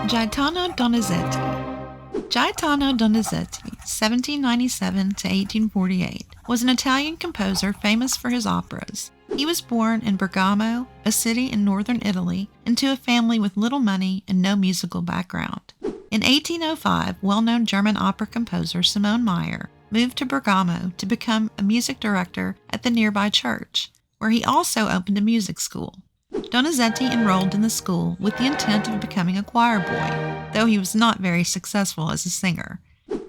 Gaetano Donizetti. Gaetano Donizetti, 1797 to 1848, was an Italian composer famous for his operas. He was born in Bergamo, a city in northern Italy, into a family with little money and no musical background. In 1805, well-known German opera composer Simone Meyer moved to Bergamo to become a music director at the nearby church, where he also opened a music school. Donizetti enrolled in the school with the intent of becoming a choir boy, though he was not very successful as a singer.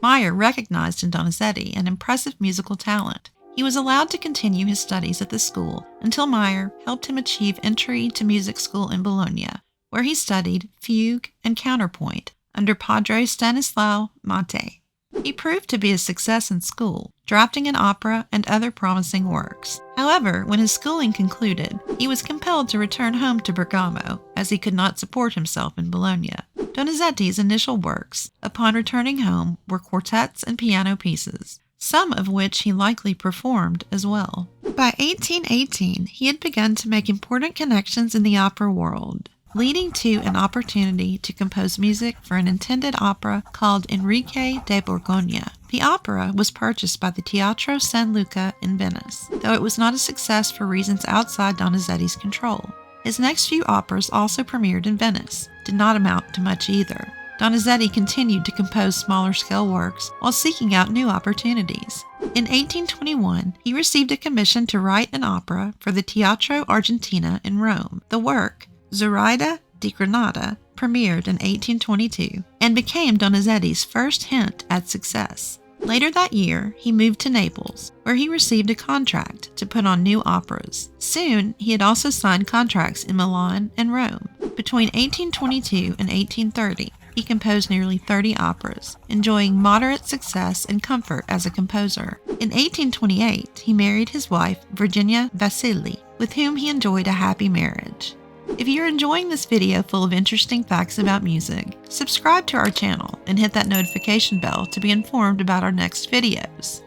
Meyer recognized in Donizetti an impressive musical talent. He was allowed to continue his studies at the school until Meyer helped him achieve entry to music school in Bologna, where he studied fugue and counterpoint under Padre Stanislao Mattei. He proved to be a success in school, drafting an opera and other promising works. However, when his schooling concluded, he was compelled to return home to Bergamo, as he could not support himself in Bologna. Donizetti's initial works, upon returning home, were quartets and piano pieces, some of which he likely performed as well. By 1818, he had begun to make important connections in the opera world, leading to an opportunity to compose music for an intended opera called Enrique de Borgogna. The opera was purchased by the Teatro San Luca in Venice, though it was not a success for reasons outside Donizetti's control. His next few operas also premiered in Venice, did not amount to much either. Donizetti continued to compose smaller-scale works while seeking out new opportunities. In 1821, he received a commission to write an opera for the Teatro Argentina in Rome. The work, Zoraida di Granada, premiered in 1822 and became Donizetti's first hint at success. Later that year, he moved to Naples, where he received a contract to put on new operas. Soon, he had also signed contracts in Milan and Rome. Between 1822 and 1830, he composed nearly 30 operas, enjoying moderate success and comfort as a composer. In 1828, he married his wife, Virginia Vasili, with whom he enjoyed a happy marriage. If you're enjoying this video full of interesting facts about music, subscribe to our channel and hit that notification bell to be informed about our next videos.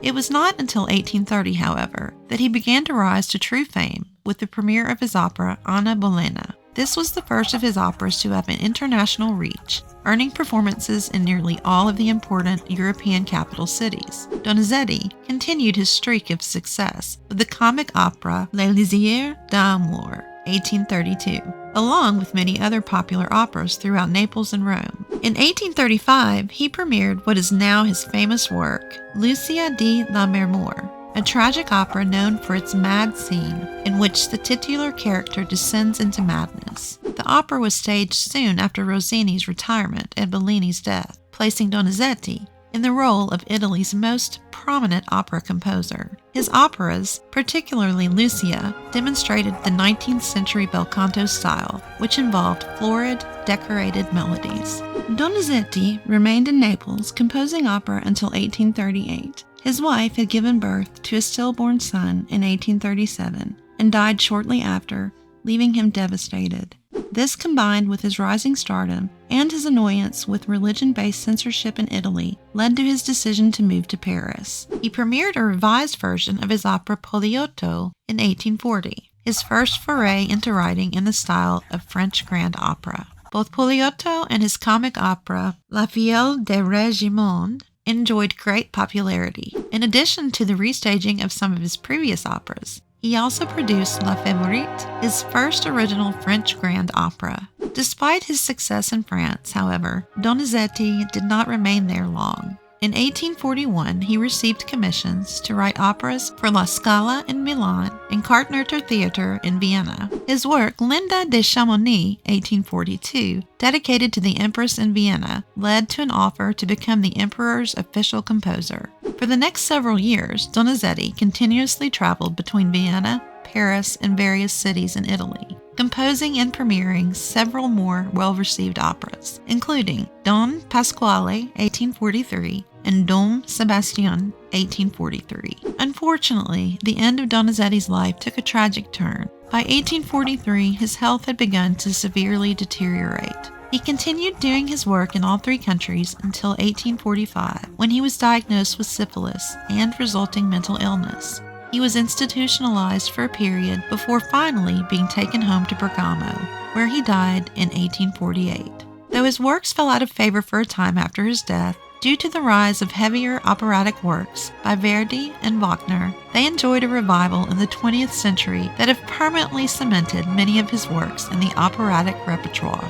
It was not until 1830, however, that he began to rise to true fame with the premiere of his opera Anna Bolena. This was the first of his operas to have an international reach, earning performances in nearly all of the important European capital cities. Donizetti continued his streak of success with the comic opera Les Lisières d'Amour, 1832, along with many other popular operas throughout Naples and Rome. In 1835, he premiered what is now his famous work, Lucia di Lammermoor, a tragic opera known for its mad scene in which the titular character descends into madness. The opera was staged soon after Rossini's retirement and Bellini's death, placing Donizetti in the role of Italy's most prominent opera composer. His operas, particularly Lucia, demonstrated the 19th century bel canto style, which involved florid, decorated melodies. Donizetti remained in Naples composing opera until 1838. His wife had given birth to a stillborn son in 1837 and died shortly after, leaving him devastated. This, combined with his rising stardom and his annoyance with religion-based censorship in Italy, led to his decision to move to Paris. He premiered a revised version of his opera Poliotto in 1840, his first foray into writing in the style of French grand opera. Both Poliotto and his comic opera La Fiole de Régimond enjoyed great popularity. In addition to the restaging of some of his previous operas, he also produced La Favorite, his first original French grand opera. Despite his success in France, however, Donizetti did not remain there long. In 1841, he received commissions to write operas for La Scala in Milan and Kartnerter Theater in Vienna. His work, Linda de Chamonix, 1842, dedicated to the Empress in Vienna, led to an offer to become the Emperor's official composer. For the next several years, Donizetti continuously traveled between Vienna, Paris, and various cities in Italy, composing and premiering several more well-received operas, including Don Pasquale, 1843, and Dom Sebastian, 1843. Unfortunately, the end of Donizetti's life took a tragic turn. By 1843, his health had begun to severely deteriorate. He continued doing his work in all three countries until 1845, when he was diagnosed with syphilis and resulting mental illness. He was institutionalized for a period before finally being taken home to Bergamo, where he died in 1848. Though Though his works fell out of favor for a time after his death, due to the rise of heavier operatic works by Verdi and Wagner, they enjoyed a revival in the 20th century that have permanently cemented many of his works in the operatic repertoire.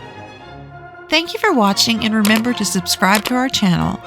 Thank you for watching, and remember to subscribe to our channel